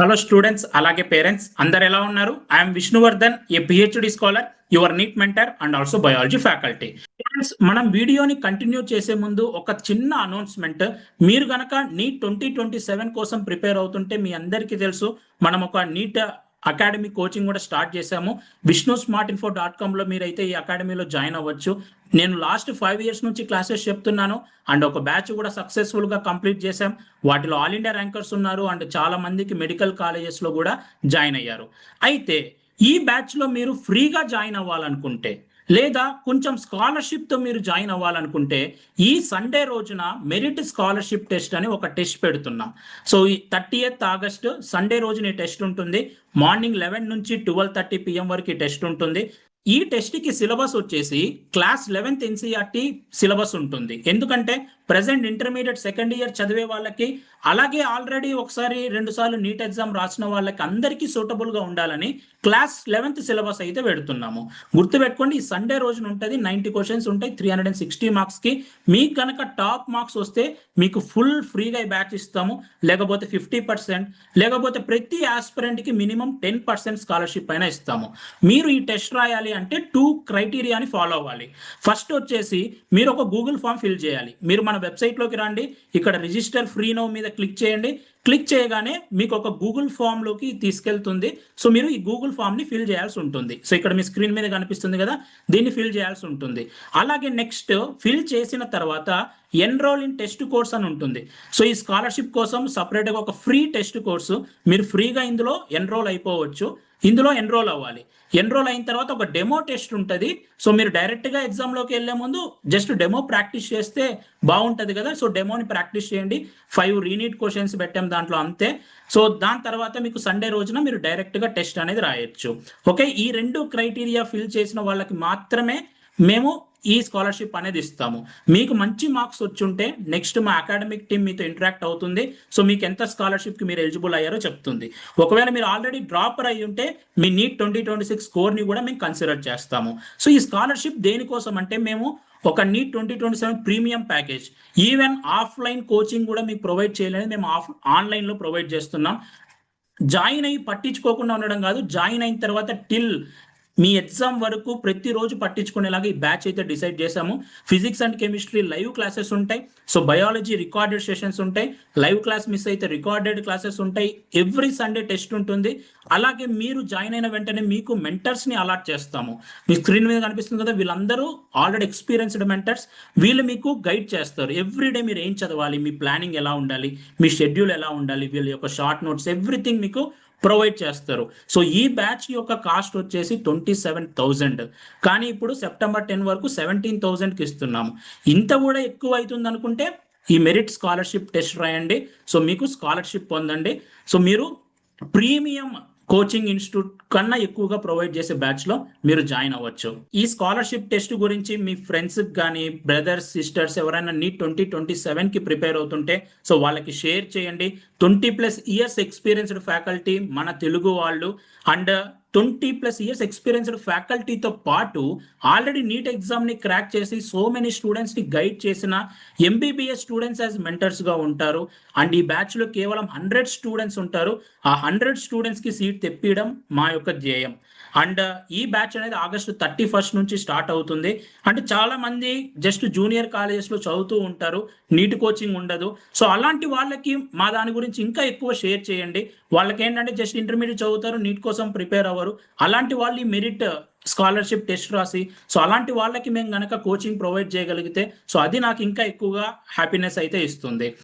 Hello students అలాగే parents అందరు ఎలా ఉన్నారు? I'm Vishnuvardhan, a PhD scholar, your NEET mentor and also biology faculty. Students, మనం వీడియోని కంటిన్యూ చేసే ముందు ఒక చిన్న అనౌన్స్మెంట్. మీరు గనక నీట్ 2027 కోసం ప్రిపేర్ అవుతుంటే మీ అందరికీ తెలుసు, మనం ఒక నీట్ అకాడమీ కోచింగ్ కూడా స్టార్ట్ చేశాము. విష్ణు స్మార్ట్ ఇన్ఫో.com లో మీరైతే ఈ అకాడమీలో జాయిన్ అవ్వచ్చు. నేను లాస్ట్ 5 years నుంచి క్లాసెస్ చెప్తున్నాను అండ్ ఒక బ్యాచ్ కూడా సక్సెస్ఫుల్ గా కంప్లీట్ చేశాం. వాటిలో ఆల్ ఇండియా ర్యాంకర్స్ ఉన్నారు అండ్ చాలా మందికి మెడికల్ కాలేజెస్ లో కూడా జాయిన్ అయ్యారు. అయితే ఈ బ్యాచ్ లో మీరు ఫ్రీగా జాయిన్ అవ్వాలనుకుంటే లేదా కొంచెం స్కాలర్షిప్ తో మీరు జాయిన్ అవ్వాలనుకుంటే ఈ సండే రోజున మెరిట్ స్కాలర్షిప్ టెస్ట్ అని ఒక టెస్ట్ పెడుతున్నాం. సో ఈ 30th ఆగస్ట్ సండే రోజున ఈ టెస్ట్ ఉంటుంది. మార్నింగ్ 11 నుంచి 12:30 PM వరకు ఈ టెస్ట్ ఉంటుంది. ఈ టెస్ట్ కి సిలబస్ వచ్చేసి క్లాస్ 11th ఎన్సీఆర్టీ సిలబస్ ఉంటుంది. ఎందుకంటే ప్రెసెంట్ ఇంటర్మీడియట్ సెకండ్ ఇయర్ చదివే వాళ్ళకి, అలాగే ఆల్రెడీ ఒకసారి 2 సార్లు నీట్ ఎగ్జామ్ రాసిన వాళ్ళకి అందరికీ సూటబుల్ గా ఉండాలని క్లాస్ 11th సిలబస్ అయితే పెడుతున్నాము. గుర్తుపెట్టుకోండి, ఈ సండే రోజున ఉంటుంది. 90 క్వశ్చన్స్ ఉంటాయి, 360 మార్క్స్ కి. మీకు కనుక టాప్ మార్క్స్ వస్తే మీకు ఫుల్ ఫ్రీగా బ్యాచ్ ఇస్తాము, లేకపోతే 50%, లేకపోతే ప్రతి ఆస్పిరెంట్ కి మినిమం 10% స్కాలర్షిప్ అయినా ఇస్తాము. మీరు ఈ టెస్ట్ రాయాలి అంటే 2 క్రైటీరియాని ఫాలో అవ్వాలి. ఫస్ట్ వచ్చేసి మీరు ఒక గూగుల్ ఫామ్ ఫిల్ చేయాలి. మీరు మన వెబ్సైట్లోకి రండి, ఇక్కడ రిజిస్టర్ ఫ్రీ నౌ మీద క్లిక్ చేయండి. క్లిక్ చేయగానే మీకు ఒక గూగుల్ ఫామ్ లోకి తీసుకెళ్తుంది. సో మీరు ఈ గూగుల్ ఫామ్ ని ఫిల్ చేయాల్సి ఉంటుంది. సో ఇక్కడ మీ స్క్రీన్ మీద కనిపిస్తుంది కదా, దీన్ని ఫిల్ చేయాల్సి ఉంటుంది. అలాగే నెక్స్ట్ ఫిల్ చేసిన తర్వాత ఎన్రోల్ ఇన్ టెస్ట్ కోర్స్ అని ఉంటుంది. సో ఈ స్కాలర్షిప్ కోసం సపరేట్గా ఒక ఫ్రీ టెస్ట్ కోర్సు, మీరు ఫ్రీగా ఇందులో ఎన్రోల్ అయిపోవచ్చు. ఇందులో ఎన్రోల్ అవ్వాలి. ఎన్రోల్ అయిన తర్వాత ఒక డెమో టెస్ట్ ఉంటుంది. సో మీరు డైరెక్ట్గా ఎగ్జామ్లోకి వెళ్ళే ముందు జస్ట్ డెమో ప్రాక్టీస్ చేస్తే బాగుంటుంది కదా. సో డెమోని ప్రాక్టీస్ చేయండి. 5 రీనీట్ క్వశ్చన్స్ పెట్టాం దాంట్లో, అంతే. సో దాని తర్వాత మీకు సండే రోజున మీరు డైరెక్ట్గా టెస్ట్ అనేది రాయొచ్చు. ఓకే, ఈ 2 క్రైటీరియా ఫిల్ చేసిన వాళ్ళకి మాత్రమే మేము ఈ స్కాలర్షిప్ అనేది ఇస్తాము. మీకు మంచి మార్క్స్ వచ్చుంటే నెక్స్ట్ మా అకాడమిక్ టీం మీతో ఇంటరాక్ట్ అవుతుంది. సో మీకు ఎంత స్కాలర్షిప్కి మీరు ఎలిజిబుల్ అయ్యారో చెప్తుంది. ఒకవేళ మీరు ఆల్రెడీ డ్రాపర్ అయ్యి ఉంటే మీ నీట్ 2026 స్కోర్ని కూడా మేము కన్సిడర్ చేస్తాము. సో ఈ స్కాలర్షిప్ దేనికోసం అంటే మేము ఒక NEET 2027 premium package, even offline coaching కూడా మీకు ప్రొవైడ్ చేయలేదు, మేము ఆన్లైన్లో ప్రొవైడ్ చేస్తున్నాం. జాయిన్ అయ్యి పట్టించుకోకుండా ఉండడం కాదు, జాయిన్ అయిన తర్వాత టిల్ మీ ఎగ్జామ్ వరకు ప్రతిరోజు పట్టించుకునేలాగా ఈ బ్యాచ్ అయితే డిసైడ్ చేశాము. Physics and chemistry live classes ఉంటాయి. సో బయాలజీ రికార్డెడ్ సెషన్స్ ఉంటాయి. లైవ్ క్లాస్ మిస్ అయితే రికార్డెడ్ క్లాసెస్ ఉంటాయి. ఎవ్రీ సండే టెస్ట్ ఉంటుంది. అలాగే మీరు జాయిన్ అయిన వెంటనే మీకు మెంటర్స్ని అలాట్ చేస్తాము. మీ స్క్రీన్ మీద కనిపిస్తుంది కదా, వీళ్ళందరూ ఆల్రెడీ ఎక్స్పీరియన్స్డ్ మెంటర్స్. వీళ్ళు మీకు గైడ్ చేస్తారు. ఎవ్రీడే మీరు ఏం చదవాలి, మీ ప్లానింగ్ ఎలా ఉండాలి, మీ షెడ్యూల్ ఎలా ఉండాలి, వీళ్ళ యొక్క షార్ట్ నోట్స్ ఎవ్రీథింగ్ మీకు ప్రొవైడ్ చేస్తారు. సో ఈ బ్యాచ్ యొక్క కాస్ట్ వచ్చేసి 27,000, కానీ ఇప్పుడు సెప్టెంబర్ 10 వరకు 17,000కి ఇస్తున్నాము. ఇంత కూడా ఎక్కువ అవుతుంది అనుకుంటే ఈ మెరిట్ స్కాలర్షిప్ టెస్ట్ రాయండి. సో మీకు స్కాలర్షిప్ పొందండి. సో మీరు ప్రీమియం కోచింగ్ ఇన్స్టిట్యూట్ కన్నా ఎక్కువగా ప్రొవైడ్ చేసే బ్యాచ్ లో మీరు జాయిన్ అవ్వచ్చు. ఈ స్కాలర్షిప్ టెస్ట్ గురించి మీ ఫ్రెండ్స్ కానీ బ్రదర్స్ సిస్టర్స్ ఎవరైనా నీట్ 2027 కి ప్రిపేర్ అవుతుంటే సో వాళ్ళకి షేర్ చేయండి. 20+ years ఎక్స్పీరియన్స్డ్ ఫ్యాకల్టీ మన తెలుగు వాళ్ళు, అండ్ 20+ years ఎక్స్పీరియన్స్డ్ ఫ్యాకల్టీతో పాటు ఆల్రెడీ నీట్ ఎగ్జామ్ని క్రాక్ చేసి సో మెనీ స్టూడెంట్స్ని గైడ్ చేసిన ఎంబీబీఎస్ స్టూడెంట్స్ యాజ్ మెంటర్స్గా ఉంటారు. అండ్ ఈ బ్యాచ్లో కేవలం 100 స్టూడెంట్స్ ఉంటారు. ఆ 100 స్టూడెంట్స్కి సీట్ తెప్పియడం మా యొక్క ధ్యేయం. అండ్ ఈ బ్యాచ్ అనేది ఆగస్టు 31 నుంచి స్టార్ట్ అవుతుంది. అంటే చాలా మంది జస్ట్ జూనియర్ కాలేజెస్లో చదువుతూ ఉంటారు, నీట్ కోచింగ్ ఉండదు. సో అలాంటి వాళ్ళకి మా దాని గురించి ఇంకా ఎక్కువ షేర్ చేయండి. వాళ్ళకి ఏంటంటే జస్ట్ ఇంటర్మీడియట్ చదువుతారు, నీట్ కోసం ప్రిపేర్ అవ్వరు. అలాంటి వాళ్ళు ఈ మెరిట్ స్కాలర్షిప్ టెస్ట్ రాసి, సో అలాంటి వాళ్ళకి మేము గనక కోచింగ్ ప్రొవైడ్ చేయగలిగితే సో అది నాకు ఇంకా ఎక్కువగా హ్యాపీనెస్ అయితే ఇస్తుంది.